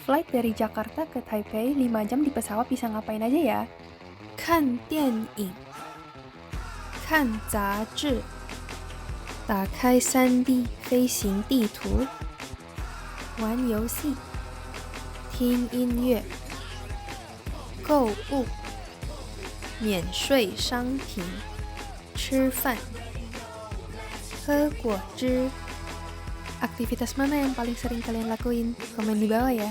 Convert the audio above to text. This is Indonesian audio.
Flight dari Jakarta ke Taipei 5 jam di pesawat bisa ngapain aja ya? 看电影、看杂志、打开 3D 飞行地图、玩游戏、听音乐、购物、免税商品、吃饭、喝果汁。 Aktivitas mana yang paling sering kalian lakuin? Komen di bawah ya.